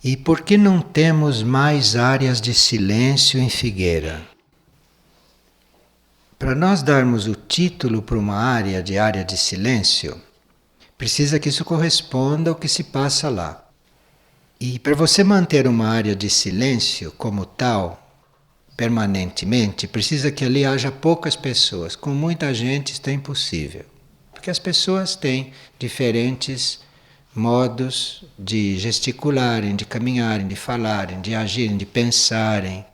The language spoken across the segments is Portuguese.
E por que não temos mais áreas de silêncio em Figueira? Para nós darmos o título para uma área de silêncio, precisa que isso corresponda ao que se passa lá. E para você manter uma área de silêncio como tal, permanentemente, precisa que ali haja poucas pessoas. Com muita gente isso é impossível. Porque as pessoas têm diferentes modos de gesticularem, de caminharem, de falarem, de agirem, de pensarem.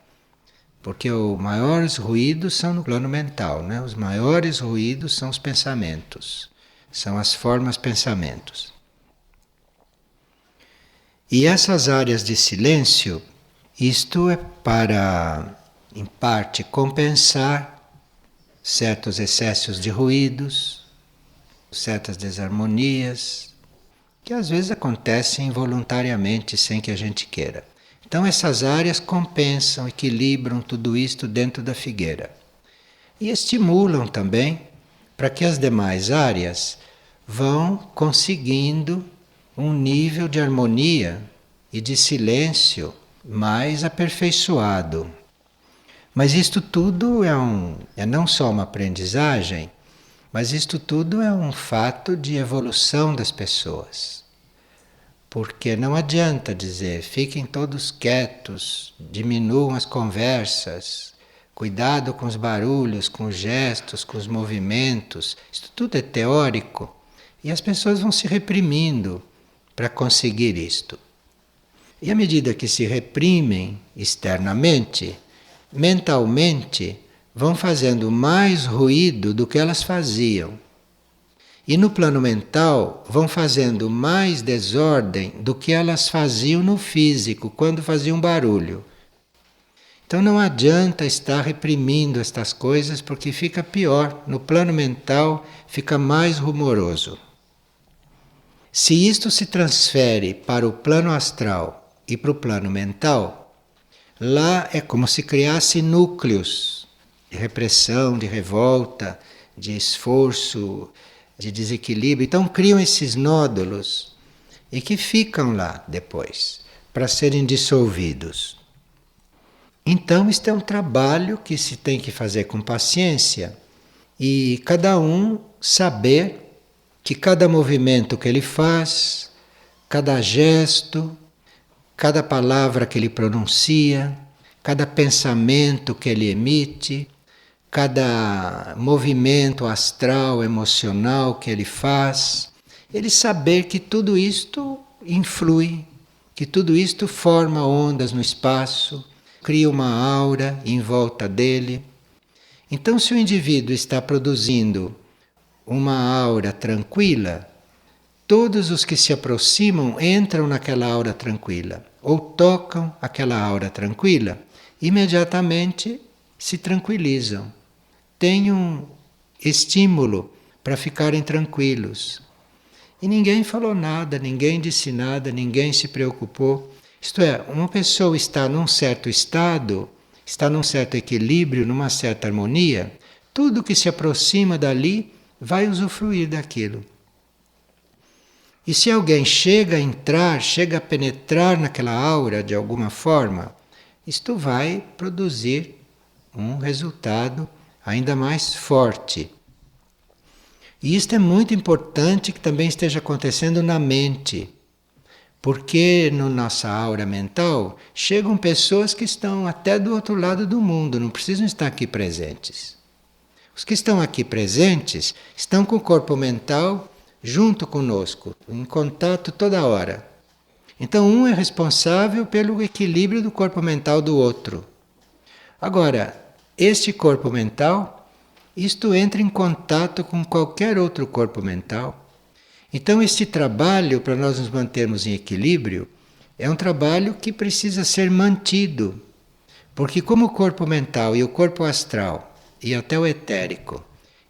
Porque os maiores ruídos são no plano mental, né? Os maiores ruídos são os pensamentos, são as formas pensamentos. E essas áreas de silêncio, isto é para, em parte, compensar certos excessos de ruídos, certas desarmonias, que às vezes acontecem involuntariamente sem que a gente queira. Então essas áreas compensam, equilibram tudo isto dentro da figueira. E estimulam também para que as demais áreas vão conseguindo um nível de harmonia e de silêncio mais aperfeiçoado. Mas isto tudo é não só uma aprendizagem, mas isto tudo é um fato de evolução das pessoas. Porque não adianta dizer, fiquem todos quietos, diminuam as conversas, cuidado com os barulhos, com os gestos, com os movimentos. Isso tudo é teórico e as pessoas vão se reprimindo para conseguir isto. E à medida que se reprimem externamente, mentalmente vão fazendo mais ruído do que elas faziam. E no plano mental vão fazendo mais desordem do que elas faziam no físico, quando faziam barulho. Então não adianta estar reprimindo estas coisas, porque fica pior. No plano mental fica mais rumoroso. Se isto se transfere para o plano astral e para o plano mental, lá é como se criasse núcleos de repressão, de revolta, de esforço, de desequilíbrio. Então criam esses nódulos e que ficam lá depois para serem dissolvidos. Então isto é um trabalho que se tem que fazer com paciência e cada um saber que cada movimento que ele faz, cada gesto, cada palavra que ele pronuncia, cada pensamento que ele emite, cada movimento astral, emocional que ele faz, ele saber que tudo isto influi, que tudo isto forma ondas no espaço, cria uma aura em volta dele. Então, se o indivíduo está produzindo uma aura tranquila, todos os que se aproximam entram naquela aura tranquila, ou tocam aquela aura tranquila, imediatamente se tranquilizam. Tem um estímulo para ficarem tranquilos. E ninguém falou nada, ninguém disse nada, ninguém se preocupou. Isto é, uma pessoa está num certo estado, está num certo equilíbrio, numa certa harmonia, tudo que se aproxima dali vai usufruir daquilo. E se alguém chega a entrar, chega a penetrar naquela aura de alguma forma, isto vai produzir um resultado ainda mais forte. E isto é muito importante que também esteja acontecendo na mente, porque na nossa aura mental chegam pessoas que estão até do outro lado do mundo, não precisam estar aqui presentes. Os que estão aqui presentes estão com o corpo mental junto conosco, em contato toda hora. Então um é responsável pelo equilíbrio do corpo mental do outro. Agora, este corpo mental, isto entra em contato com qualquer outro corpo mental. Então este trabalho, para nós nos mantermos em equilíbrio, é um trabalho que precisa ser mantido. Porque como o corpo mental e o corpo astral, e até o etérico,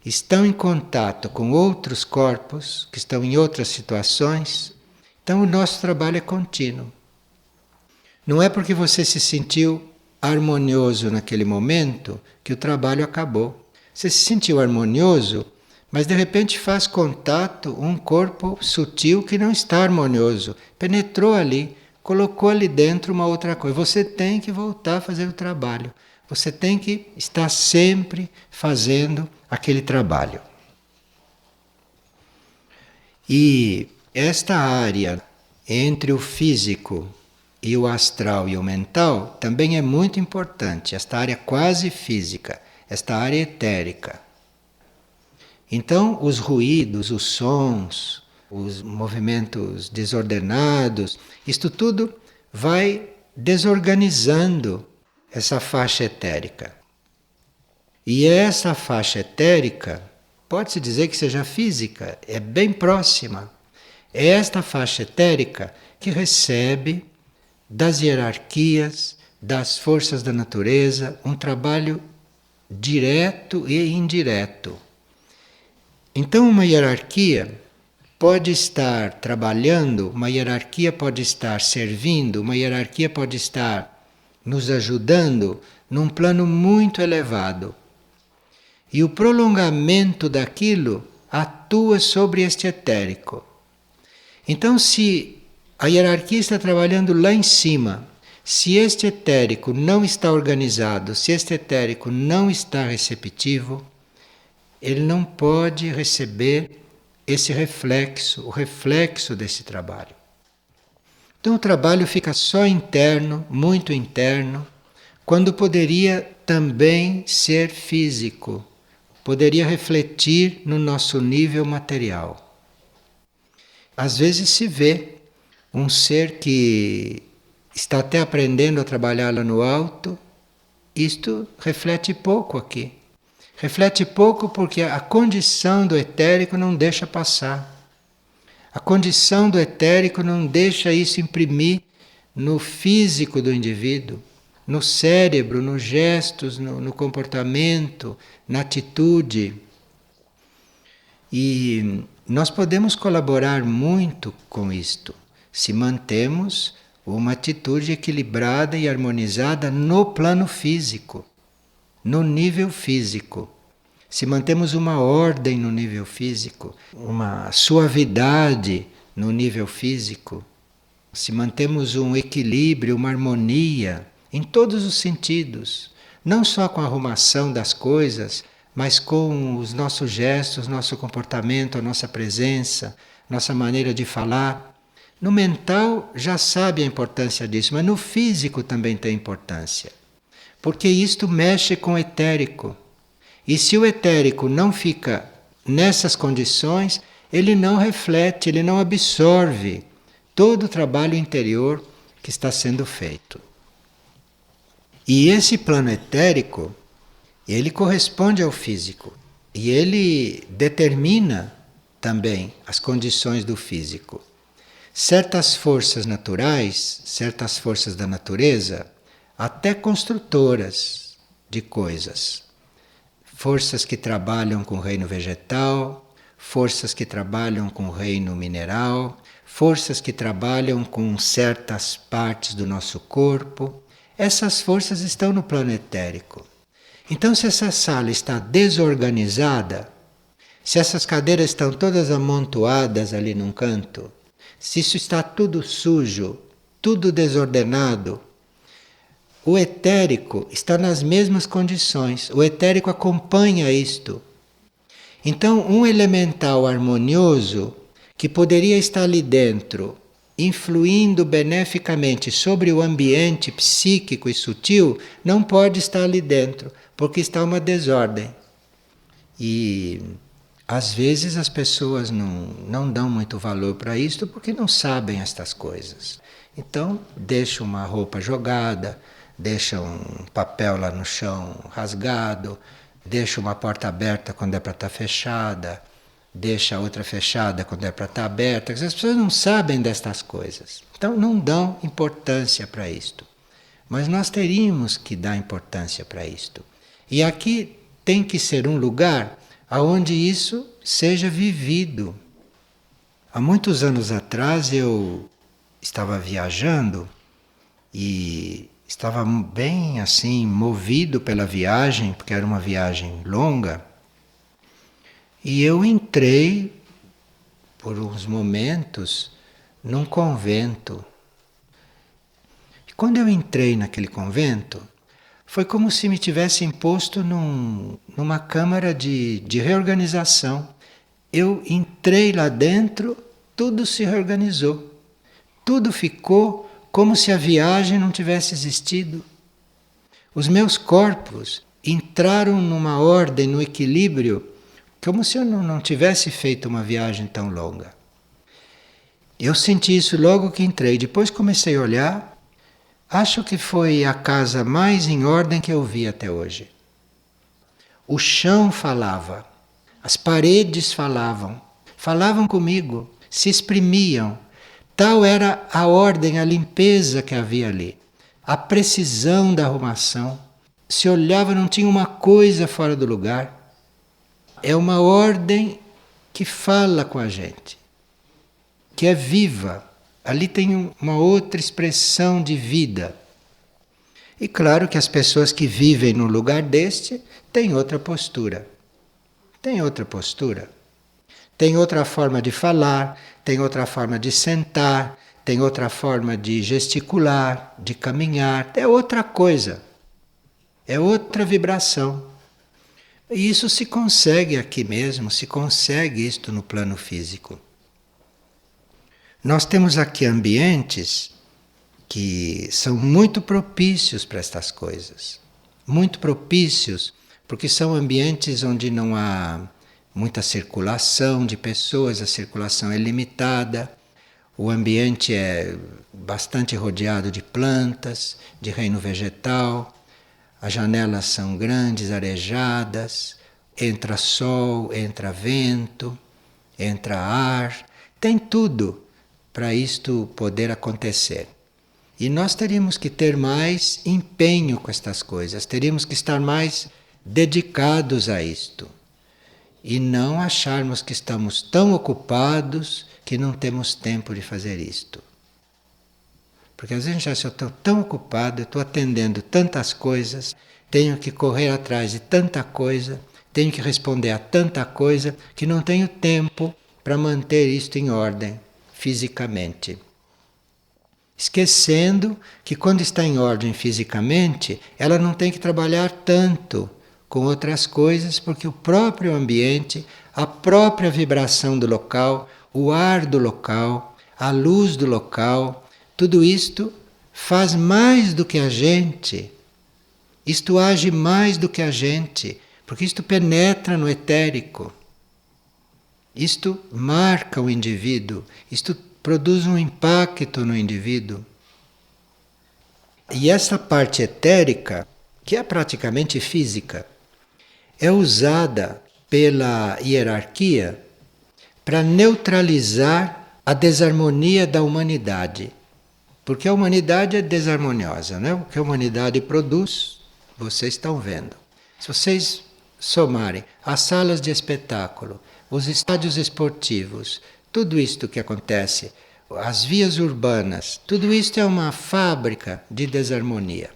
estão em contato com outros corpos, que estão em outras situações, então o nosso trabalho é contínuo. Não é porque você se sentiu harmonioso naquele momento que o trabalho acabou. Você se sentiu harmonioso, mas de repente faz contato um corpo sutil que não está harmonioso. Penetrou ali colocou ali dentro uma outra coisa. Você tem que voltar a fazer o trabalho. Você tem que estar sempre fazendo aquele trabalho. E esta área entre o físico e o astral e o mental também é muito importante. Esta área quase física, esta área etérica. Então, os ruídos, os sons, os movimentos desordenados, isto tudo vai desorganizando essa faixa etérica. E essa faixa etérica, pode-se dizer que seja física, é bem próxima. É esta faixa etérica que recebe das hierarquias, das forças da natureza, um trabalho direto e indireto. Então, uma hierarquia pode estar trabalhando, uma hierarquia pode estar servindo, uma hierarquia pode estar nos ajudando num plano muito elevado. E o prolongamento daquilo atua sobre este etérico. Então, se a hierarquia está trabalhando lá em cima, se este etérico não está organizado, se este etérico não está receptivo, ele não pode receber esse reflexo, o reflexo desse trabalho. Então o trabalho fica só interno, muito interno, quando poderia também ser físico, poderia refletir no nosso nível material. Às vezes se vê um ser que está até aprendendo a trabalhar lá no alto, isto reflete pouco aqui. Reflete pouco porque a condição do etérico não deixa passar. A condição do etérico não deixa isso imprimir no físico do indivíduo, no cérebro, nos gestos, no comportamento, na atitude. E nós podemos colaborar muito com isto, se mantemos uma atitude equilibrada e harmonizada no plano físico, no nível físico. Se mantemos uma ordem no nível físico, uma suavidade no nível físico, se mantemos um equilíbrio, uma harmonia em todos os sentidos, não só com a arrumação das coisas, mas com os nossos gestos, nosso comportamento, a nossa presença, nossa maneira de falar. No mental já sabe a importância disso, mas no físico também tem importância. Porque isto mexe com o etérico. E se o etérico não fica nessas condições, ele não reflete, ele não absorve todo o trabalho interior que está sendo feito. E esse plano etérico, ele corresponde ao físico. E ele determina também as condições do físico. Certas forças naturais, certas forças da natureza, até construtoras de coisas. Forças que trabalham com o reino vegetal, forças que trabalham com o reino mineral, forças que trabalham com certas partes do nosso corpo. Essas forças estão no plano etérico. Então, se essa sala está desorganizada, se essas cadeiras estão todas amontoadas ali num canto, se isso está tudo sujo, tudo desordenado, o etérico está nas mesmas condições. O etérico acompanha isto. Então, um elemental harmonioso que poderia estar ali dentro, influindo beneficamente sobre o ambiente psíquico e sutil, não pode estar ali dentro, porque está uma desordem. E às vezes as pessoas não dão muito valor para isto porque não sabem estas coisas. Então, deixam uma roupa jogada, deixam um papel lá no chão rasgado, deixam uma porta aberta quando é para estar fechada, deixa a outra fechada quando é para estar aberta. As pessoas não sabem destas coisas. Então não dão importância para isto. Mas nós teríamos que dar importância para isto. E aqui tem que ser um lugar onde isso seja vivido. Há muitos anos atrás eu estava viajando e estava bem assim, movido pela viagem, porque era uma viagem longa. E eu entrei, por uns momentos, num convento. Quando eu entrei naquele convento, foi como se me tivessem posto numa câmara de reorganização. Eu entrei lá dentro, tudo se reorganizou. Tudo ficou como se a viagem não tivesse existido. Os meus corpos entraram numa ordem, no equilíbrio, como se eu não tivesse feito uma viagem tão longa. Eu senti isso logo que entrei. Depois comecei a olhar. Acho que foi a casa mais em ordem que eu vi até hoje. O chão falava, as paredes falavam, falavam comigo, se exprimiam. Tal era a ordem, a limpeza que havia ali, a precisão da arrumação. Se olhava, não tinha uma coisa fora do lugar. É uma ordem que fala com a gente, que é viva. Ali tem uma outra expressão de vida. E claro que as pessoas que vivem no lugar deste têm outra postura. Tem outra postura. Tem outra forma de falar, tem outra forma de sentar, tem outra forma de gesticular, de caminhar. É outra coisa. É outra vibração. E isso se consegue aqui mesmo, se consegue isto no plano físico. Nós temos aqui ambientes que são muito propícios para estas coisas. Muito propícios, porque são ambientes onde não há muita circulação de pessoas, a circulação é limitada, o ambiente é bastante rodeado de plantas, de reino vegetal, as janelas são grandes, arejadas, entra sol, entra vento, entra ar, tem tudo para isto poder acontecer. E nós teríamos que ter mais empenho com estas coisas, teríamos que estar mais dedicados a isto. E não acharmos que estamos tão ocupados que não temos tempo de fazer isto. Porque às vezes eu estou tão ocupado, eu estou atendendo tantas coisas, tenho que correr atrás de tanta coisa, tenho que responder a tanta coisa, que não tenho tempo para manter isto em ordem fisicamente. Esquecendo que quando está em ordem fisicamente, ela não tem que trabalhar tanto com outras coisas, porque o próprio ambiente, a própria vibração do local, o ar do local, a luz do local, tudo isto faz mais do que a gente. Isto age mais do que a gente, porque isto penetra no etérico. Isto marca o indivíduo, isto produz um impacto no indivíduo. E essa parte etérica, que é praticamente física, é usada pela hierarquia para neutralizar a desarmonia da humanidade. Porque a humanidade é desarmoniosa, né? O que a humanidade produz, vocês estão vendo. Se vocês somarem as salas de espetáculo, os estádios esportivos, tudo isto que acontece, as vias urbanas, tudo isto é uma fábrica de desarmonia.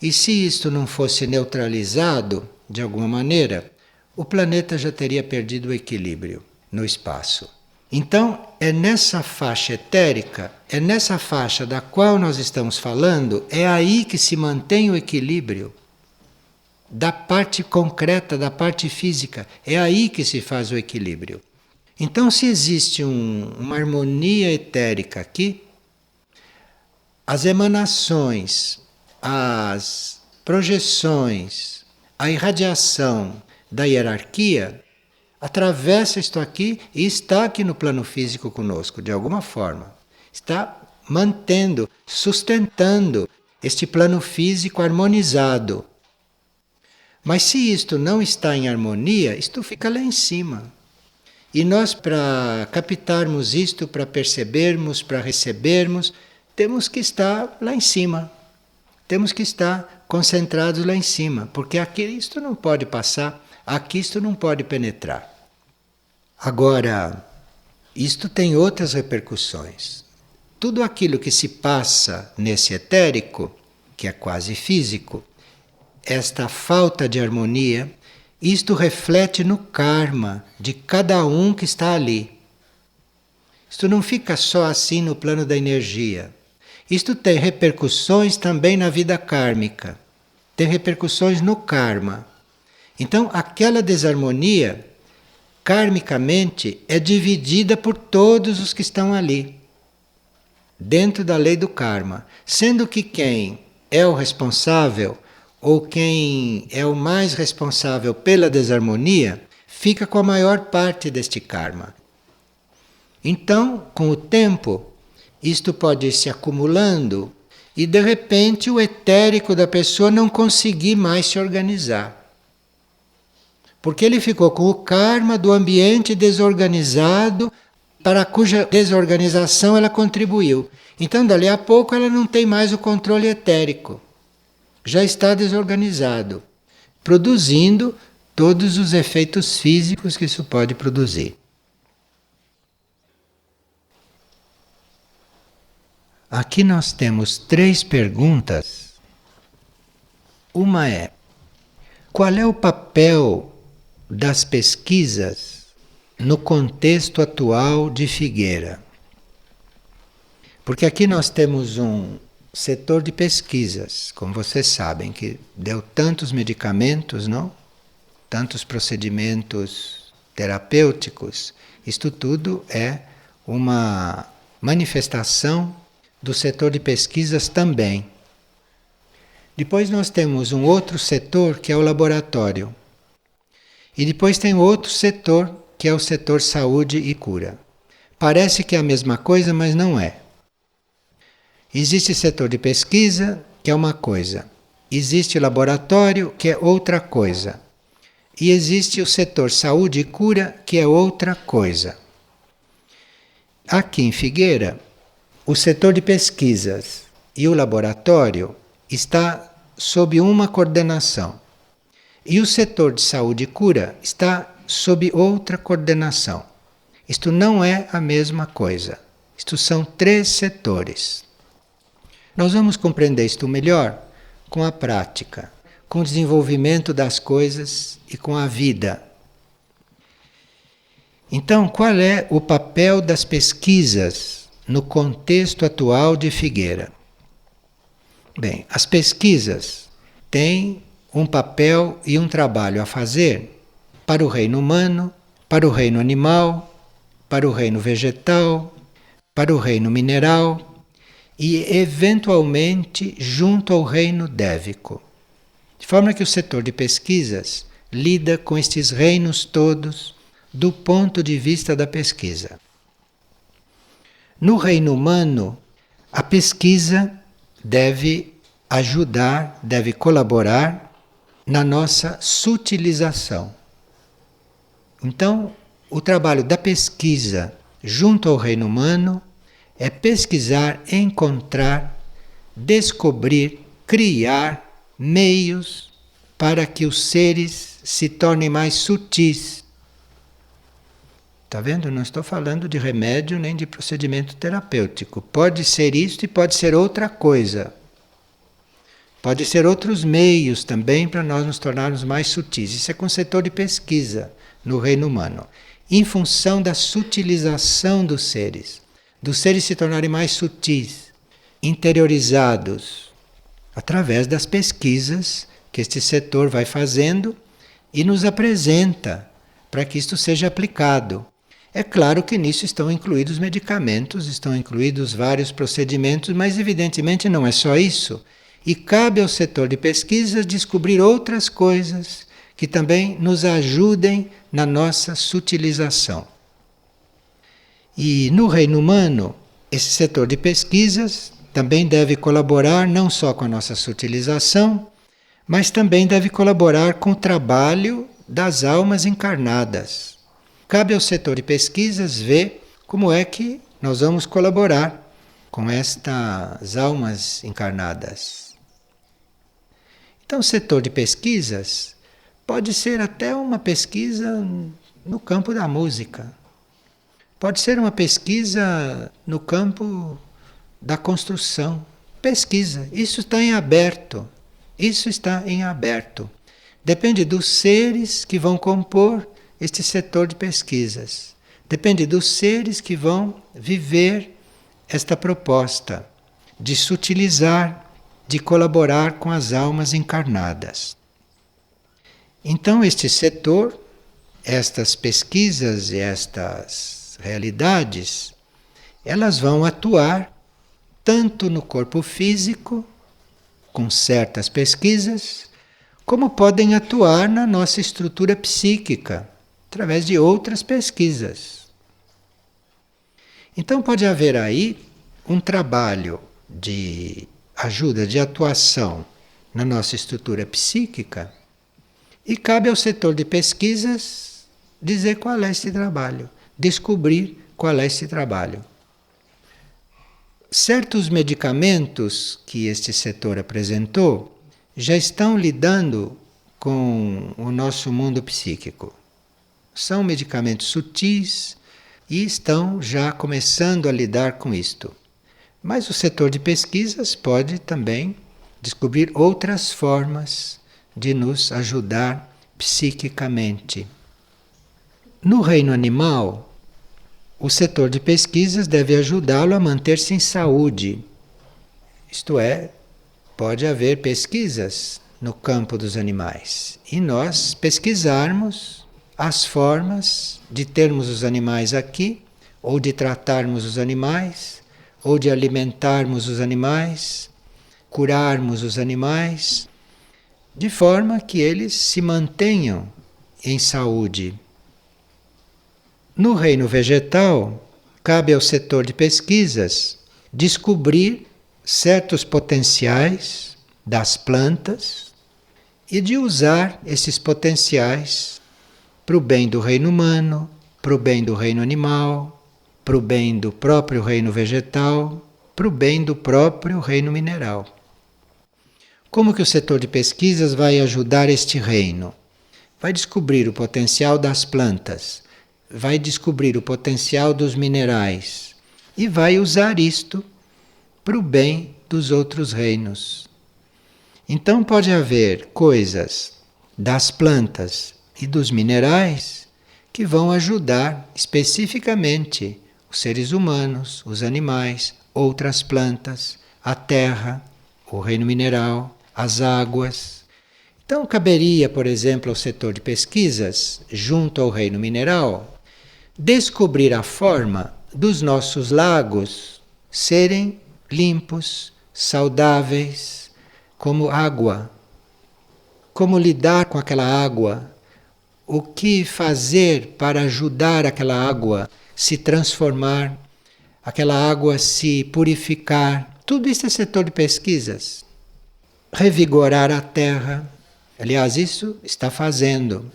E se isto não fosse neutralizado, de alguma maneira, o planeta já teria perdido o equilíbrio no espaço. Então, é nessa faixa etérica, é nessa faixa da qual nós estamos falando, é aí que se mantém o equilíbrio da parte concreta, da parte física. É aí que se faz o equilíbrio. Então, se existe uma harmonia etérica aqui, as emanações, as projeções, a irradiação da hierarquia atravessa isto aqui e está aqui no plano físico conosco, de alguma forma. Está mantendo, sustentando este plano físico harmonizado. Mas se isto não está em harmonia, isto fica lá em cima. E nós, para captarmos isto, para percebermos, para recebermos, temos que estar lá em cima. Temos que estar concentrados lá em cima, porque aqui isto não pode passar, aqui isto não pode penetrar. Agora, isto tem outras repercussões. Tudo aquilo que se passa nesse etérico, que é quase físico, esta falta de harmonia, isto reflete no karma de cada um que está ali. Isto não fica só assim no plano da energia. Isto tem repercussões também na vida kármica, tem repercussões no karma. Então, aquela desarmonia, karmicamente, é dividida por todos os que estão ali, dentro da lei do karma. Sendo que quem é o responsável, ou quem é o mais responsável pela desarmonia, fica com a maior parte deste karma. Então, com o tempo, isto pode ir se acumulando e de repente o etérico da pessoa não conseguir mais se organizar. Porque ele ficou com o karma do ambiente desorganizado para cuja desorganização ela contribuiu. Então, dali a pouco, ela não tem mais o controle etérico. Já está desorganizado, produzindo todos os efeitos físicos que isso pode produzir. Aqui nós temos 3 perguntas. Uma é: qual é o papel das pesquisas no contexto atual de Figueira? Porque aqui nós temos um setor de pesquisas, como vocês sabem, que deu tantos medicamentos, não? Tantos procedimentos terapêuticos. Isto tudo é uma manifestação do setor de pesquisas também. Depois nós temos um outro setor que é o laboratório. E depois tem outro setor que é o setor saúde e cura. Parece que é a mesma coisa, mas não é. Existe setor de pesquisa, que é uma coisa. Existe laboratório, que é outra coisa. E existe o setor saúde e cura, que é outra coisa. Aqui em Figueira, o setor de pesquisas e o laboratório está sob uma coordenação. E o setor de saúde e cura está sob outra coordenação. Isto não é a mesma coisa. Isto são 3 setores. Nós vamos compreender isto melhor com a prática, com o desenvolvimento das coisas e com a vida. Então, qual é o papel das pesquisas no contexto atual de Figueira? Bem, as pesquisas têm um papel e um trabalho a fazer para o reino humano, para o reino animal, para o reino vegetal, para o reino mineral e, eventualmente, junto ao reino dévico. De forma que o setor de pesquisas lida com estes reinos todos do ponto de vista da pesquisa. No reino humano, a pesquisa deve ajudar, deve colaborar na nossa sutilização. Então, o trabalho da pesquisa junto ao reino humano é pesquisar, encontrar, descobrir, criar meios para que os seres se tornem mais sutis. Está vendo? Não estou falando de remédio nem de procedimento terapêutico. Pode ser isto e pode ser outra coisa. Pode ser outros meios também para nós nos tornarmos mais sutis. Isso é com o setor de pesquisa no reino humano. Em função da sutilização dos seres se tornarem mais sutis, interiorizados, através das pesquisas que este setor vai fazendo e nos apresenta para que isto seja aplicado. É claro que nisso estão incluídos medicamentos, estão incluídos vários procedimentos, mas evidentemente não é só isso. E cabe ao setor de pesquisas descobrir outras coisas que também nos ajudem na nossa sutilização. E no reino humano, esse setor de pesquisas também deve colaborar não só com a nossa sutilização, mas também deve colaborar com o trabalho das almas encarnadas. Cabe ao setor de pesquisas ver como é que nós vamos colaborar com estas almas encarnadas. Então, o setor de pesquisas pode ser até uma pesquisa no campo da música. Pode ser uma pesquisa no campo da construção. Pesquisa. Isso está em aberto. Isso está em aberto. Depende dos seres que vão compor este setor de pesquisas. Depende dos seres que vão viver esta proposta. de se utilizar, de colaborar com as almas encarnadas. Então, este setor, estas pesquisas e estas realidades, elas vão atuar tanto no corpo físico, com certas pesquisas, como podem atuar na nossa estrutura psíquica, através de outras pesquisas. Então pode haver aí um trabalho de ajuda, de atuação na nossa estrutura psíquica, e cabe ao setor de pesquisas dizer qual é esse trabalho, descobrir qual é esse trabalho. Certos medicamentos que este setor apresentou já estão lidando com o nosso mundo psíquico. São medicamentos sutis e estão já começando a lidar com isto. Mas o setor de pesquisas pode também descobrir outras formas de nos ajudar psiquicamente. No reino animal, o setor de pesquisas deve ajudá-lo a manter-se em saúde. Isto é, pode haver pesquisas no campo dos animais e nós pesquisarmos as formas de termos os animais aqui, ou de tratarmos os animais, ou de alimentarmos os animais, curarmos os animais, de forma que eles se mantenham em saúde. No reino vegetal, cabe ao setor de pesquisas descobrir certos potenciais das plantas e de usar esses potenciais para o bem do reino humano, para o bem do reino animal, para o bem do próprio reino vegetal, para o bem do próprio reino mineral. Como que o setor de pesquisas vai ajudar este reino? Vai descobrir o potencial das plantas, vai descobrir o potencial dos minerais e vai usar isto para o bem dos outros reinos. Então pode haver coisas das plantas e dos minerais que vão ajudar especificamente os seres humanos, os animais, outras plantas, a terra, o reino mineral, as águas. Então caberia, por exemplo, ao setor de pesquisas, junto ao reino mineral, descobrir a forma dos nossos lagos serem limpos, saudáveis, como água. Como lidar com aquela água? O que fazer para ajudar aquela água se transformar, aquela água se purificar? Tudo isso é setor de pesquisas. Revigorar a terra. Aliás, isso está fazendo.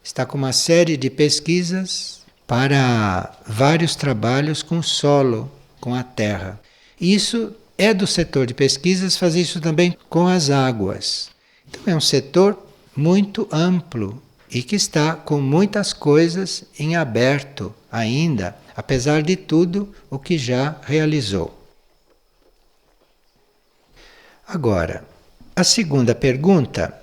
Está com uma série de pesquisas para vários trabalhos com o solo, com a terra. Isso é do setor de pesquisas fazer isso também com as águas. Então é um setor muito amplo e que está com muitas coisas em aberto ainda, apesar de tudo o que já realizou. Agora, a segunda pergunta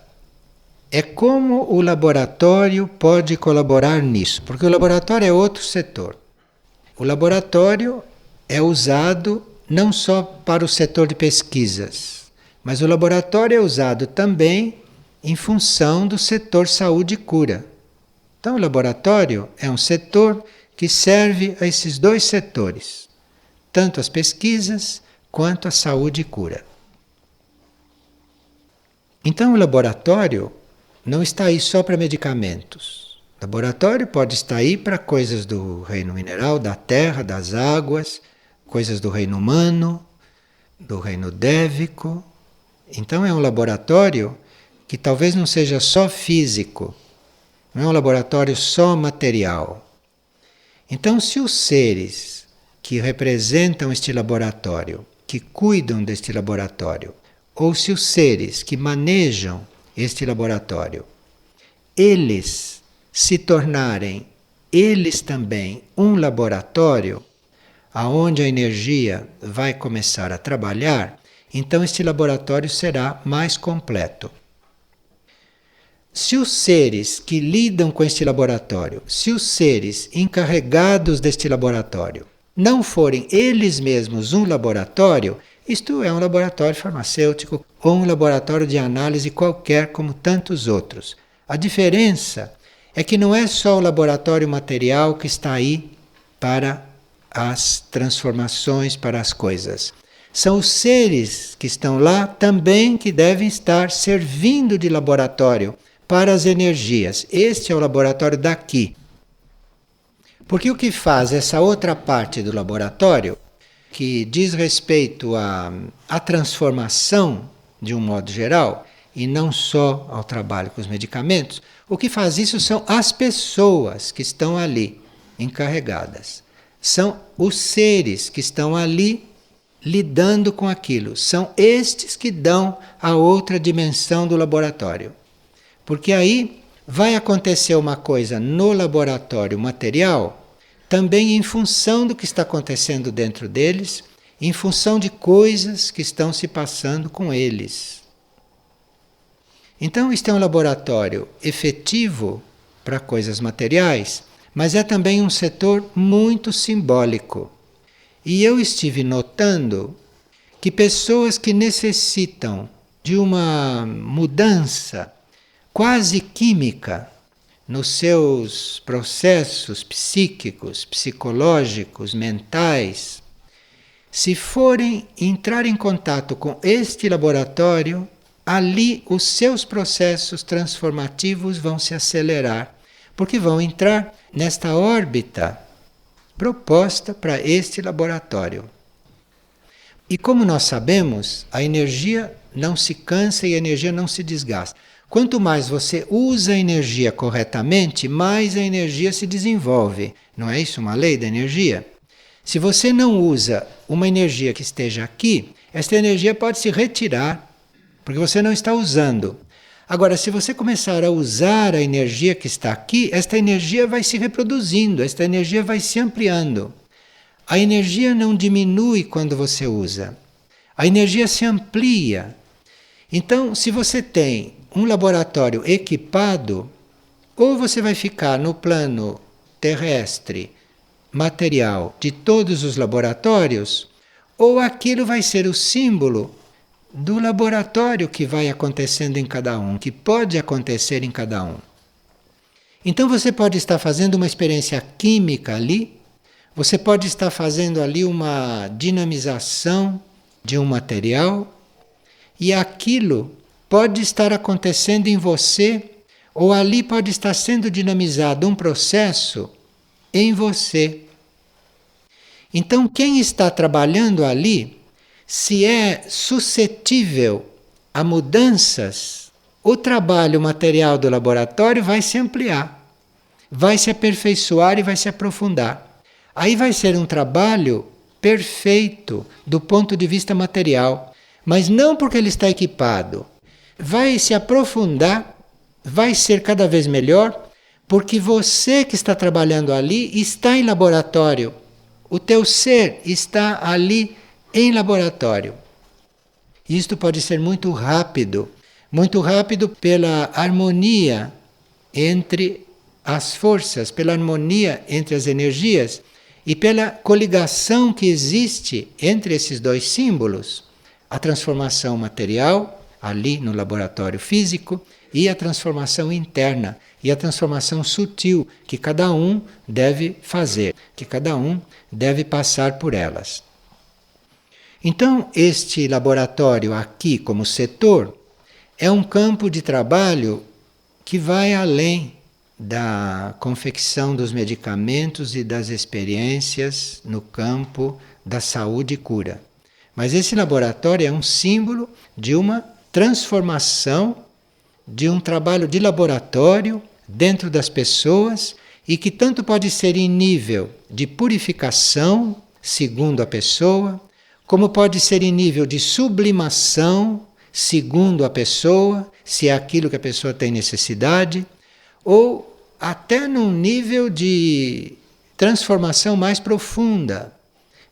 é como o laboratório pode colaborar nisso, porque o laboratório é outro setor. O laboratório é usado não só para o setor de pesquisas, mas o laboratório é usado também em função do setor saúde e cura. Então o laboratório é um setor que serve a esses dois setores, tanto as pesquisas quanto a saúde e cura. Então o laboratório não está aí só para medicamentos. O laboratório pode estar aí para coisas do reino mineral, da terra, das águas, coisas do reino humano, do reino dévico. Então é um laboratório que talvez não seja só físico, não é um laboratório só material. Então, se os seres que representam este laboratório, que cuidam deste laboratório, ou se os seres que manejam este laboratório, eles se tornarem, eles também, um laboratório, aonde a energia vai começar a trabalhar, então este laboratório será mais completo. Se os seres que lidam com este laboratório, se os seres encarregados deste laboratório não forem eles mesmos um laboratório, Isto é um laboratório farmacêutico ou um laboratório de análise qualquer, como tantos outros. A diferença é que não é só o laboratório material que está aí para as transformações, para as coisas. São os seres que estão lá também que devem estar servindo de laboratório para as energias. Este é o laboratório daqui. Porque o que faz essa outra parte do laboratório, que diz respeito à transformação de um modo geral, e não só ao trabalho com os medicamentos, o que faz isso são as pessoas que estão ali encarregadas. São os seres que estão ali lidando com aquilo. São estes que dão a outra dimensão do laboratório. Porque aí vai acontecer uma coisa no laboratório material, também em função do que está acontecendo dentro deles, em função de coisas que estão se passando com eles. Então, isto é um laboratório efetivo para coisas materiais, mas é também um setor muito simbólico. E eu estive notando que pessoas que necessitam de uma mudança quase química nos seus processos psíquicos, psicológicos, mentais, se forem entrar em contato com este laboratório, ali os seus processos transformativos vão se acelerar, porque vão entrar nesta órbita proposta para este laboratório. E como nós sabemos, a energia não se cansa e a energia não se desgasta. Quanto mais você usa a energia corretamente, mais a energia se desenvolve. Não é isso uma lei da energia? Se você não usa uma energia que esteja aqui, esta energia pode se retirar, porque você não está usando. Agora, se você começar a usar a energia que está aqui, esta energia vai se reproduzindo, esta energia vai se ampliando. A energia não diminui quando você usa. A energia se amplia. Então, se você tem um laboratório equipado, ou você vai ficar no plano terrestre, material, de todos os laboratórios, ou aquilo vai ser o símbolo do laboratório que vai acontecendo em cada um, que pode acontecer em cada um. Então você pode estar fazendo uma experiência química ali, você pode estar fazendo ali uma dinamização de um material, e aquilo pode estar acontecendo em você, ou ali pode estar sendo dinamizado um processo em você. Então, quem está trabalhando ali, se é suscetível a mudanças, o trabalho material do laboratório vai se ampliar, vai se aperfeiçoar e vai se aprofundar. Aí vai ser um trabalho perfeito do ponto de vista material, mas não porque ele está equipado. Vai se aprofundar, vai ser cada vez melhor, porque você que está trabalhando ali está em laboratório. O teu ser está ali em laboratório. Isto pode ser muito rápido pela harmonia entre as forças, pela harmonia entre as energias e pela coligação que existe entre esses dois símbolos, a transformação material ali no laboratório físico e a transformação interna e a transformação sutil que cada um deve fazer, que cada um deve passar por elas. Então, este laboratório aqui como setor é um campo de trabalho que vai além da confecção dos medicamentos e das experiências no campo da saúde e cura. Mas esse laboratório é um símbolo de uma transformação, de um trabalho de laboratório dentro das pessoas e que tanto pode ser em nível de purificação, segundo a pessoa, como pode ser em nível de sublimação, segundo a pessoa, se é aquilo que a pessoa tem necessidade, ou até num nível de transformação mais profunda,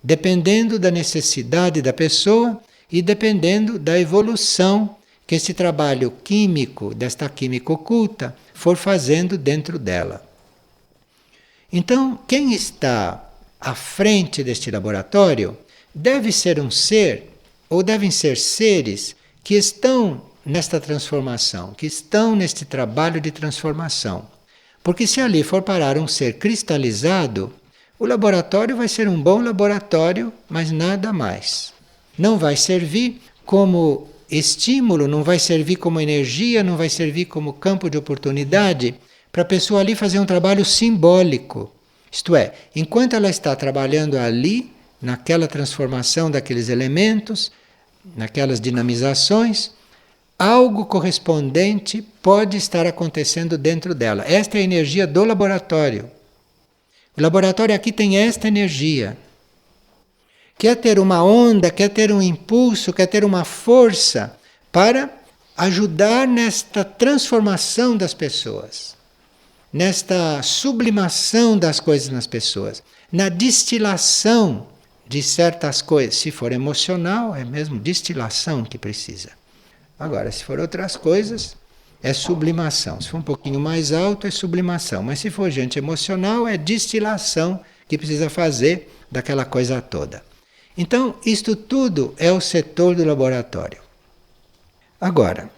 dependendo da necessidade da pessoa e dependendo da evolução que esse trabalho químico, desta química oculta, for fazendo dentro dela. Então, quem está à frente deste laboratório deve ser um ser ou devem ser seres que estão nesta transformação, que estão neste trabalho de transformação. Porque se ali for parar um ser cristalizado, o laboratório vai ser um bom laboratório, mas nada mais. Não vai servir como estímulo, não vai servir como energia, não vai servir como campo de oportunidade para a pessoa ali fazer um trabalho simbólico. Isto é, enquanto ela está trabalhando ali, naquela transformação daqueles elementos, naquelas dinamizações, algo correspondente pode estar acontecendo dentro dela. Esta é a energia do laboratório. O laboratório aqui tem esta energia. Quer ter uma onda, quer ter um impulso, quer ter uma força para ajudar nesta transformação das pessoas, nesta sublimação das coisas nas pessoas, na destilação de certas coisas. Se for emocional, é mesmo destilação que precisa. Agora, se for outras coisas, é sublimação. Se for um pouquinho mais alto, é sublimação. Mas se for gente emocional, é destilação que precisa fazer daquela coisa toda. Então, isto tudo é o setor do laboratório. Agora,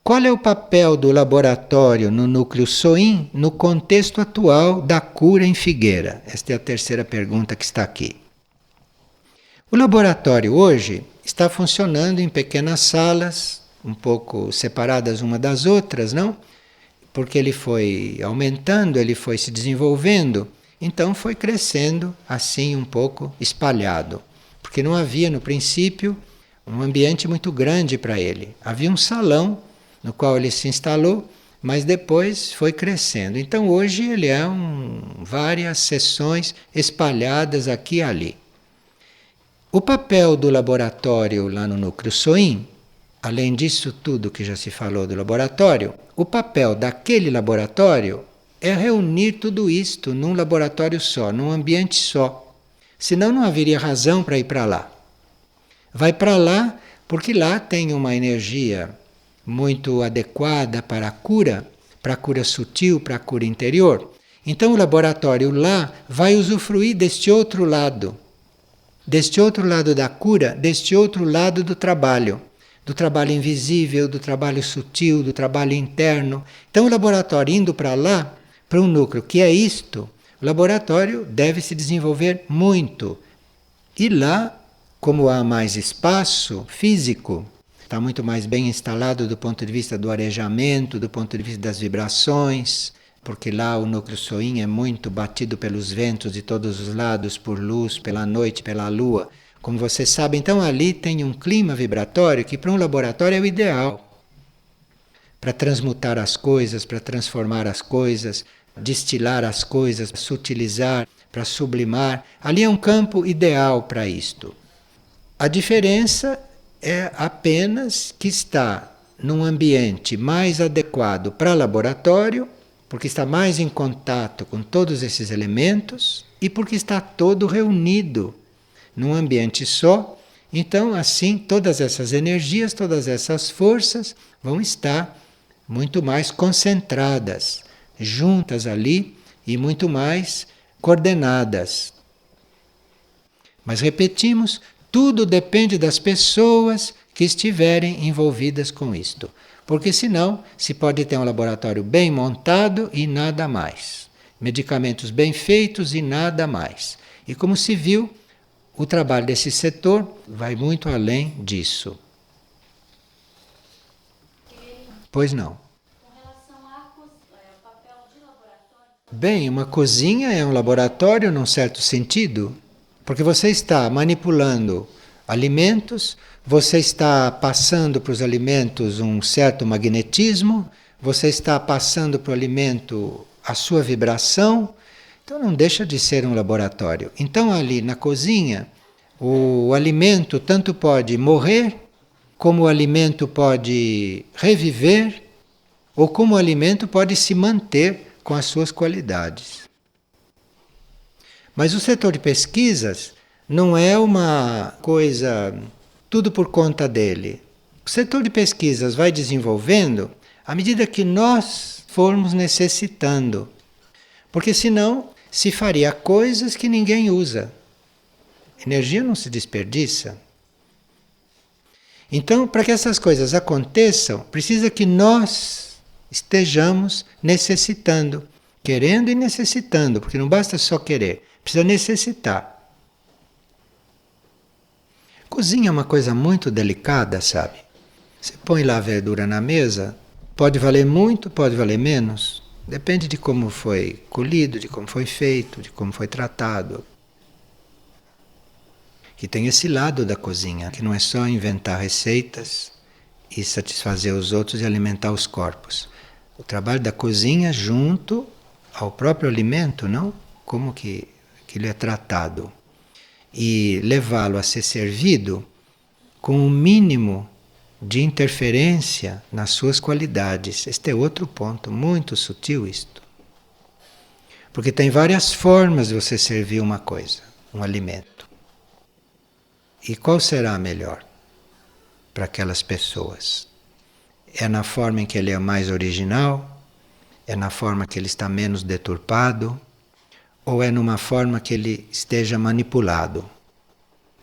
qual é o papel do laboratório no núcleo SOIM no contexto atual da cura em Figueira? Esta é a terceira pergunta que está aqui. O laboratório hoje está funcionando em pequenas salas, um pouco separadas uma das outras, não? Porque ele foi aumentando, ele foi se desenvolvendo, então foi crescendo assim um pouco espalhado. Porque não havia no princípio um ambiente muito grande para ele. Havia um salão no qual ele se instalou, mas depois foi crescendo. Então hoje ele é várias seções espalhadas aqui e ali. O papel do laboratório lá no núcleo SOIM, além disso tudo que já se falou do laboratório, o papel daquele laboratório é reunir tudo isto num laboratório só, num ambiente só. Senão não haveria razão para ir para lá. Vai para lá porque lá tem uma energia muito adequada para a cura sutil, para a cura interior. Então o laboratório lá vai usufruir deste outro lado da cura, deste outro lado do trabalho invisível, do trabalho sutil, do trabalho interno. Então o laboratório indo para lá, para um núcleo que é isto, o laboratório deve se desenvolver muito. E lá, como há mais espaço físico, está muito mais bem instalado do ponto de vista do arejamento, do ponto de vista das vibrações, porque lá o núcleo SOIM é muito batido pelos ventos de todos os lados, por luz, pela noite, pela lua. Como vocês sabem, então ali tem um clima vibratório que para um laboratório é o ideal. Para transmutar as coisas, para transformar as coisas, destilar as coisas, sutilizar, para sublimar. Ali é um campo ideal para isto. A diferença é apenas que está num ambiente mais adequado para laboratório, porque está mais em contato com todos esses elementos e porque está todo reunido num ambiente só. Então, assim, todas essas energias, todas essas forças vão estar muito mais concentradas, juntas ali e muito mais coordenadas. Mas repetimos, tudo depende das pessoas que estiverem envolvidas com isto. Porque senão se pode ter um laboratório bem montado e nada mais. Medicamentos bem feitos e nada mais. E como se viu, o trabalho desse setor vai muito além disso. Pois não. Bem, uma cozinha é um laboratório num certo sentido, porque você está manipulando alimentos, você está passando para os alimentos um certo magnetismo, você está passando para o alimento a sua vibração, então não deixa de ser um laboratório. Então ali na cozinha, o alimento tanto pode morrer, como o alimento pode reviver, ou como o alimento pode se manter com as suas qualidades. Mas o setor de pesquisas não é uma coisa tudo por conta dele. O setor de pesquisas vai desenvolvendo à medida que nós formos necessitando. Porque senão se faria coisas que ninguém usa. Energia não se desperdiça. Então, para que essas coisas aconteçam, precisa que nós estejamos necessitando, querendo e necessitando, porque não basta só querer, precisa necessitar. Cozinha é uma coisa muito delicada, sabe? Você põe lá a verdura na mesa, pode valer muito, pode valer menos. Depende de como foi colhido, de como foi feito, de como foi tratado. Que tem esse lado da cozinha, que não é só inventar receitas e satisfazer os outros e alimentar os corpos. O trabalho da cozinha junto ao próprio alimento, não? Como que ele é tratado. E levá-lo a ser servido com o mínimo de interferência nas suas qualidades. Este é outro ponto, muito sutil isto. Porque tem várias formas de você servir uma coisa, um alimento. E qual será a melhor para aquelas pessoas? É na forma em que ele é mais original? É na forma que ele está menos deturpado? Ou é numa forma que ele esteja manipulado?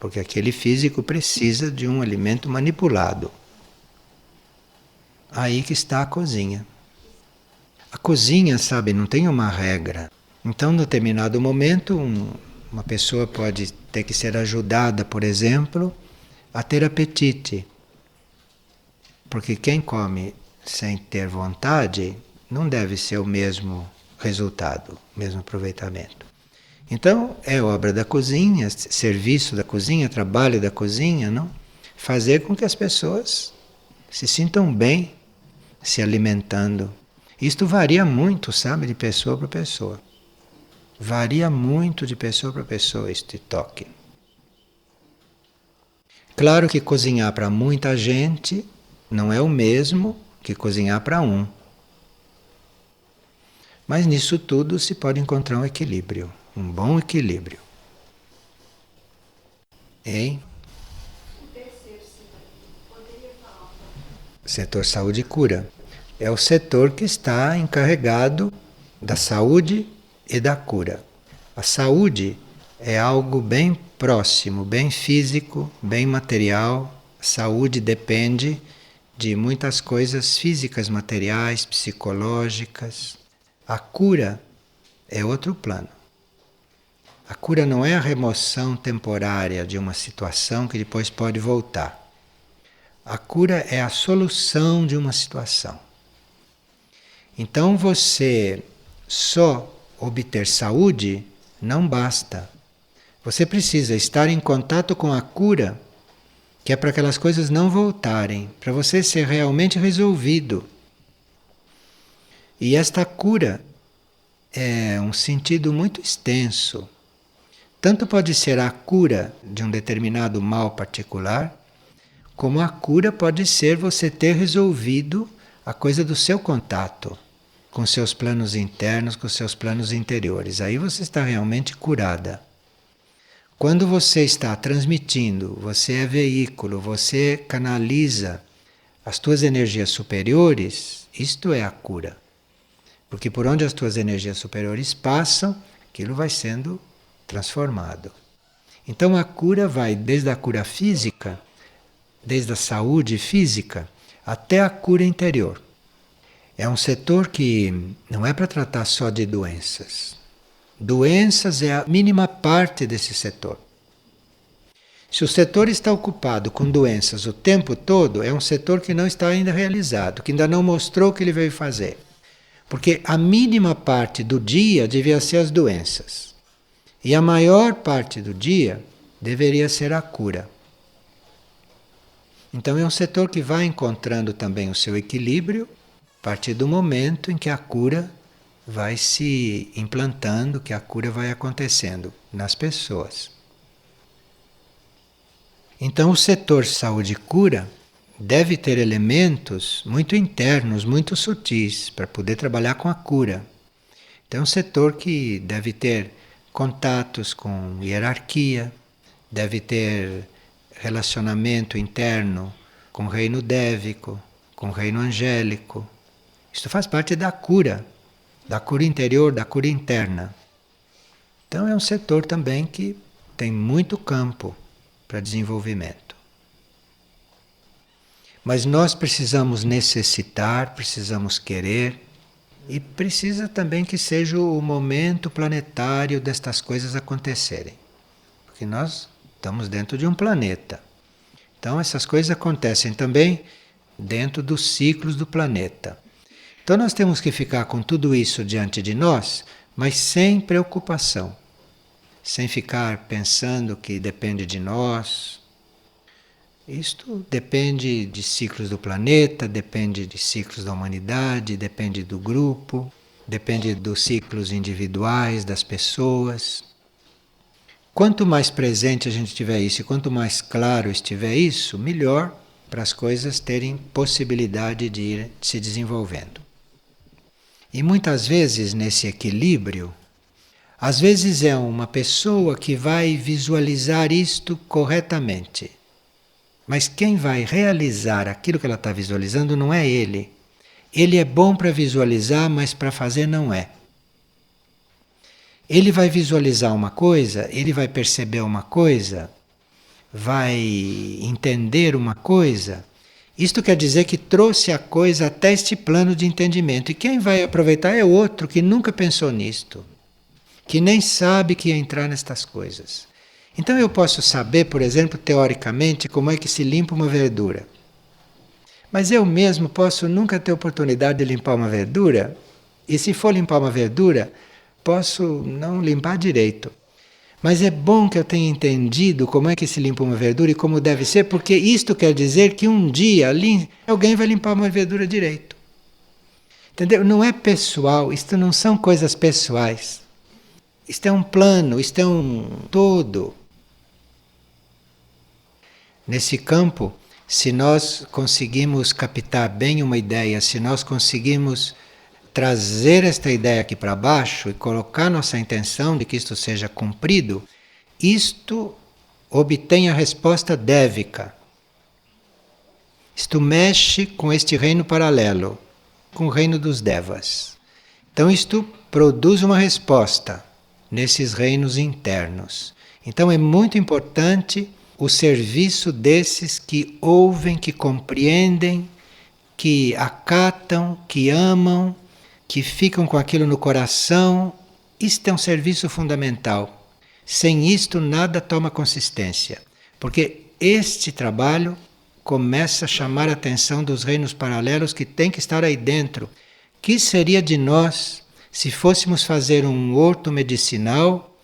Porque aquele físico precisa de um alimento manipulado. Aí que está a cozinha. A cozinha, sabe, não tem uma regra. Então, em determinado momento, uma pessoa pode ter que ser ajudada, por exemplo, a ter apetite. Porque quem come sem ter vontade não deve ser o mesmo resultado, o mesmo aproveitamento. Então, é obra da cozinha, serviço da cozinha, trabalho da cozinha, não? Fazer com que as pessoas se sintam bem se alimentando. Isto varia muito, sabe, de pessoa para pessoa. Varia muito de pessoa para pessoa este toque. Claro que cozinhar para muita gente não é o mesmo que cozinhar para um. Mas nisso tudo se pode encontrar um equilíbrio, um bom equilíbrio. Hein? Setor saúde e cura. É o setor que está encarregado da saúde e da cura. A saúde é algo bem próximo, bem físico, bem material. A saúde depende de muitas coisas físicas, materiais, psicológicas. A cura é outro plano. A cura não é a remoção temporária de uma situação que depois pode voltar. A cura é a solução de uma situação. Então você só obter saúde não basta. Você precisa estar em contato com a cura, que é para aquelas coisas não voltarem, para você ser realmente resolvido. E esta cura é um sentido muito extenso. Tanto pode ser a cura de um determinado mal particular, como a cura pode ser você ter resolvido a coisa do seu contato com seus planos internos, com seus planos interiores. Aí você está realmente curada. Quando você está transmitindo, você é veículo, você canaliza as tuas energias superiores, isto é a cura. Porque por onde as tuas energias superiores passam, aquilo vai sendo transformado. Então a cura vai desde a cura física, desde a saúde física, até a cura interior. É um setor que não é para tratar só de doenças. Doenças é a mínima parte desse setor. Se o setor está ocupado com doenças o tempo todo, é um setor que não está ainda realizado, que ainda não mostrou o que ele veio fazer. Porque a mínima parte do dia devia ser as doenças. E a maior parte do dia deveria ser a cura. Então é um setor que vai encontrando também o seu equilíbrio a partir do momento em que a cura vai se implantando, que a cura vai acontecendo nas pessoas. Então o setor saúde e cura deve ter elementos muito internos, muito sutis, para poder trabalhar com a cura. Então é um setor que deve ter contatos com hierarquia, deve ter relacionamento interno com o reino dévico, com o reino angélico. Isto faz parte da cura interior, da cura interna. Então é um setor também que tem muito campo para desenvolvimento. Mas nós precisamos necessitar, precisamos querer, e precisa também que seja o momento planetário destas coisas acontecerem. Porque nós estamos dentro de um planeta. Então essas coisas acontecem também dentro dos ciclos do planeta. Então nós temos que ficar com tudo isso diante de nós, mas sem preocupação. Sem ficar pensando que depende de nós. Isto depende de ciclos do planeta, depende de ciclos da humanidade, depende do grupo, depende dos ciclos individuais das pessoas. Quanto mais presente a gente tiver isso e quanto mais claro estiver isso, melhor para as coisas terem possibilidade de ir se desenvolvendo. E muitas vezes nesse equilíbrio, às vezes é uma pessoa que vai visualizar isto corretamente. Mas quem vai realizar aquilo que ela está visualizando não é ele. Ele é bom para visualizar, mas para fazer não é. Ele vai visualizar uma coisa, ele vai perceber uma coisa, vai entender uma coisa. Isto quer dizer que trouxe a coisa até este plano de entendimento. E quem vai aproveitar é outro que nunca pensou nisto, que nem sabe que ia entrar nestas coisas. Então eu posso saber, por exemplo, teoricamente, como é que se limpa uma verdura. Mas eu mesmo posso nunca ter oportunidade de limpar uma verdura, e se for limpar uma verdura, posso não limpar direito. Mas é bom que eu tenha entendido como é que se limpa uma verdura e como deve ser, porque isto quer dizer que um dia ali alguém vai limpar uma verdura direito. Entendeu? Não é pessoal, isto não são coisas pessoais. Isto é um plano, isto é um todo. Nesse campo, se nós conseguimos captar bem uma ideia, se nós conseguimos trazer esta ideia aqui para baixo e colocar nossa intenção de que isto seja cumprido, isto obtém a resposta dévica. Isto mexe com este reino paralelo, com o reino dos devas. Então isto produz uma resposta nesses reinos internos. Então é muito importante o serviço desses que ouvem, que compreendem, que acatam, que amam, que ficam com aquilo no coração. Isto é um serviço fundamental. Sem isto nada toma consistência, porque este trabalho começa a chamar a atenção dos reinos paralelos que têm que estar aí dentro. Que seria de nós se fôssemos fazer um horto medicinal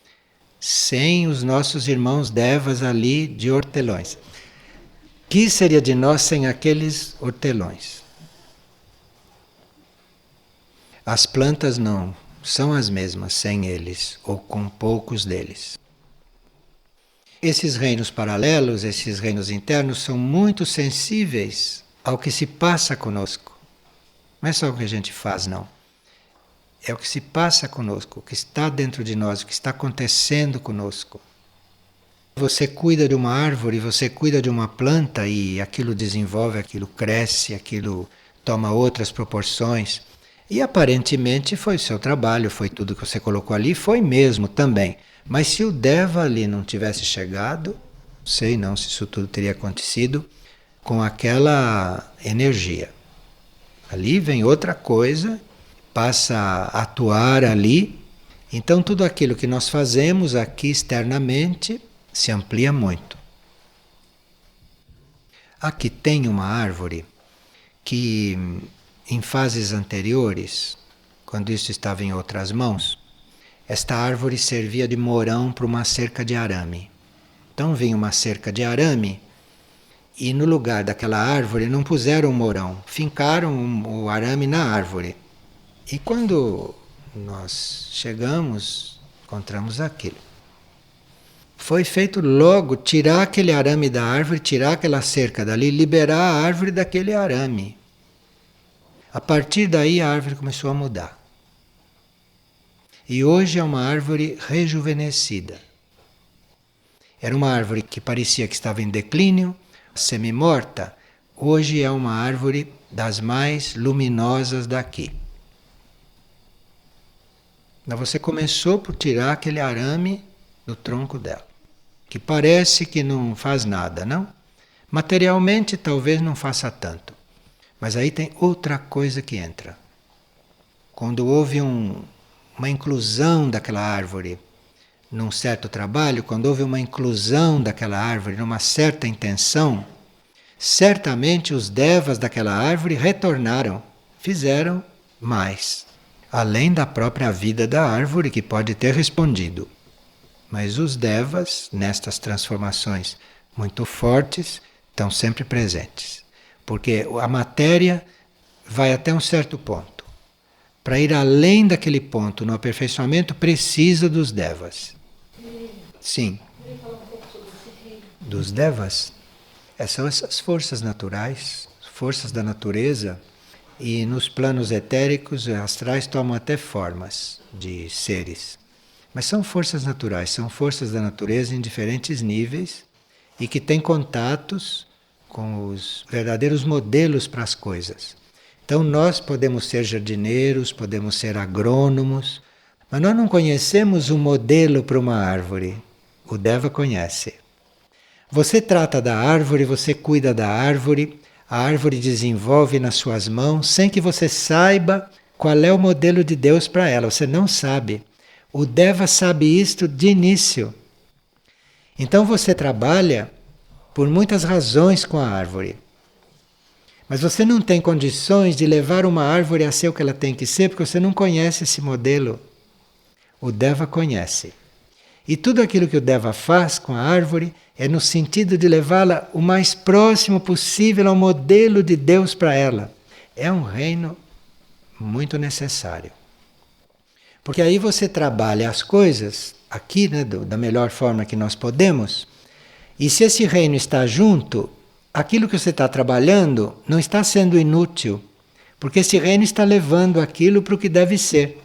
sem os nossos irmãos devas ali de hortelões? Que seria de nós sem aqueles hortelões? As plantas não são as mesmas sem eles, ou com poucos deles. Esses reinos paralelos, esses reinos internos, são muito sensíveis ao que se passa conosco. Não é só o que a gente faz, não. É o que se passa conosco, o que está dentro de nós, o que está acontecendo conosco. Você cuida de uma árvore, você cuida de uma planta e aquilo desenvolve, aquilo cresce, aquilo toma outras proporções. E aparentemente foi o seu trabalho, foi tudo que você colocou ali, foi mesmo também. Mas se o Deva ali não tivesse chegado, não sei não se isso tudo teria acontecido com aquela energia. Ali vem outra coisa, passa a atuar ali. Então tudo aquilo que nós fazemos aqui externamente se amplia muito. Aqui tem uma árvore que em fases anteriores, quando isso estava em outras mãos, esta árvore servia de morão para uma cerca de arame. Então vinha uma cerca de arame e no lugar daquela árvore não puseram o morão, fincaram o arame na árvore. E quando nós chegamos, encontramos aquilo. Foi feito logo tirar aquele arame da árvore, tirar aquela cerca dali, liberar a árvore daquele arame. A partir daí a árvore começou a mudar. E hoje é uma árvore rejuvenescida. Era uma árvore que parecia que estava em declínio, semi-morta. Hoje é uma árvore das mais luminosas daqui. Mas você começou por tirar aquele arame do tronco dela, que parece que não faz nada, não? Materialmente talvez não faça tanto, mas aí tem outra coisa que entra. Quando houve uma inclusão daquela árvore num certo trabalho, quando houve uma inclusão daquela árvore numa certa intenção, certamente os devas daquela árvore retornaram, fizeram mais, além da própria vida da árvore que pode ter respondido. Mas os devas, nestas transformações muito fortes, estão sempre presentes. Porque a matéria vai até um certo ponto. Para ir além daquele ponto, no aperfeiçoamento, precisa dos devas. Sim. Dos devas? São essas forças naturais, forças da natureza, e nos planos etéricos e astrais tomam até formas de seres. Mas são forças naturais, são forças da natureza em diferentes níveis e que têm contatos com os verdadeiros modelos para as coisas. Então nós podemos ser jardineiros, podemos ser agrônomos, mas nós não conhecemos o modelo para uma árvore. O Deva conhece. Você trata da árvore, você cuida da árvore, a árvore desenvolve nas suas mãos sem que você saiba qual é o modelo de Deus para ela. Você não sabe. O Deva sabe isto de início. Então você trabalha por muitas razões com a árvore. Mas você não tem condições de levar uma árvore a ser o que ela tem que ser, porque você não conhece esse modelo. O Deva conhece. E tudo aquilo que o Deva faz com a árvore é no sentido de levá-la o mais próximo possível ao modelo de Deus para ela. É um reino muito necessário. Porque aí você trabalha as coisas aqui, né, da melhor forma que nós podemos, e se esse reino está junto, aquilo que você está trabalhando não está sendo inútil, porque esse reino está levando aquilo para o que deve ser.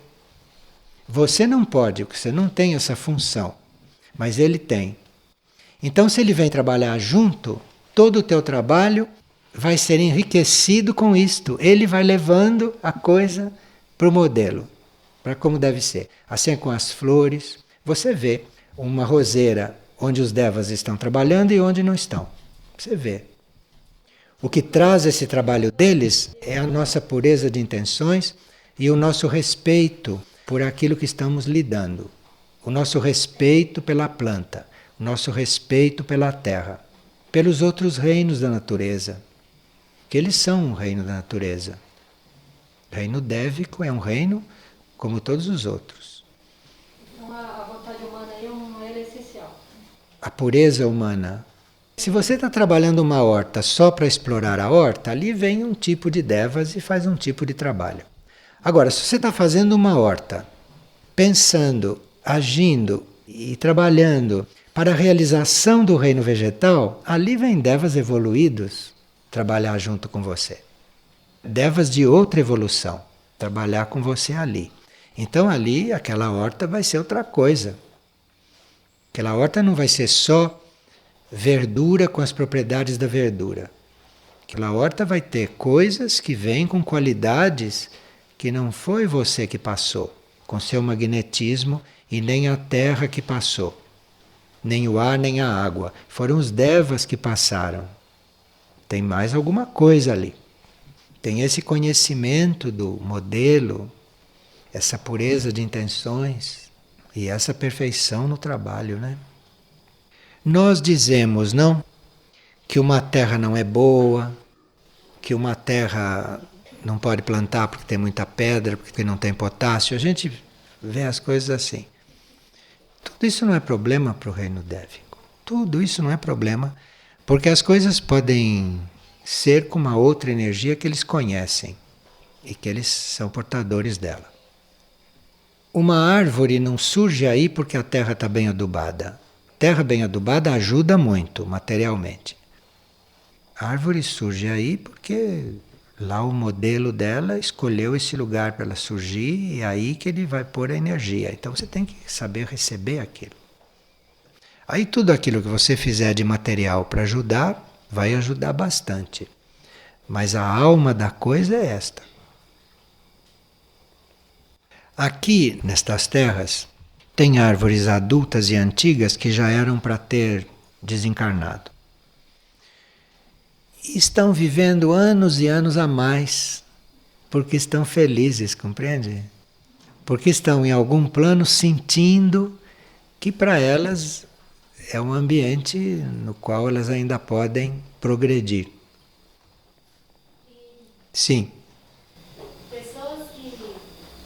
Você não pode, porque você não tem essa função, mas ele tem. Então, se ele vem trabalhar junto, todo o teu trabalho vai ser enriquecido com isto. Ele vai levando a coisa para o modelo, para como deve ser. Assim é com as flores. Você vê uma roseira onde os devas estão trabalhando e onde não estão. Você vê. O que traz esse trabalho deles é a nossa pureza de intenções e o nosso respeito por aquilo que estamos lidando. O nosso respeito pela planta, o nosso respeito pela terra, pelos outros reinos da natureza, que eles são um reino da natureza. O reino dévico é um reino como todos os outros. Então a vontade humana aí não é essencial. A pureza humana. Se você está trabalhando uma horta só para explorar a horta, ali vem um tipo de devas e faz um tipo de trabalho. Agora, se você está fazendo uma horta, pensando, agindo e trabalhando para a realização do reino vegetal, ali vem devas evoluídos trabalhar junto com você. Devas de outra evolução, trabalhar com você ali. Então ali, aquela horta vai ser outra coisa. Aquela horta não vai ser só verdura com as propriedades da verdura. Aquela horta vai ter coisas que vêm com qualidades que não foi você que passou, com seu magnetismo, e nem a terra que passou, nem o ar, nem a água. Foram os devas que passaram. Tem mais alguma coisa ali. Tem esse conhecimento do modelo, essa pureza de intenções e essa perfeição no trabalho, né? Nós dizemos, não, que uma terra não é boa, que uma terra não pode plantar porque tem muita pedra, porque não tem potássio. A gente vê as coisas assim. Tudo isso não é problema para o reino dévico. Tudo isso não é problema, porque as coisas podem ser com uma outra energia que eles conhecem e que eles são portadores dela. Uma árvore não surge aí porque a terra está bem adubada. Terra bem adubada ajuda muito materialmente. A árvore surge aí porque lá o modelo dela escolheu esse lugar para ela surgir e é aí que ele vai pôr a energia. Então você tem que saber receber aquilo. Aí tudo aquilo que você fizer de material para ajudar, vai ajudar bastante. Mas a alma da coisa é esta. Aqui, nestas terras, tem árvores adultas e antigas que já eram para ter desencarnado. estão vivendo anos e anos a mais, porque estão felizes, compreende? Porque estão em algum plano sentindo que para elas é um ambiente no qual elas ainda podem progredir. Sim. Pessoas que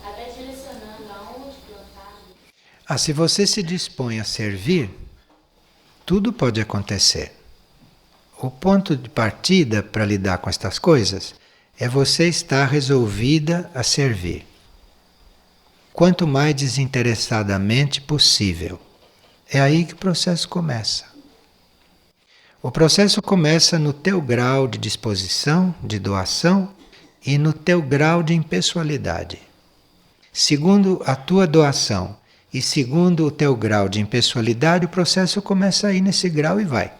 até direcionando aonde plantar. Se você se dispõe a servir, tudo pode acontecer. O ponto de partida para lidar com estas coisas é você estar resolvida a servir. Quanto mais desinteressadamente possível. É aí que o processo começa. O processo começa no teu grau de disposição, de doação e no teu grau de impessoalidade. Segundo a tua doação e segundo o teu grau de impessoalidade, o processo começa aí nesse grau e vai.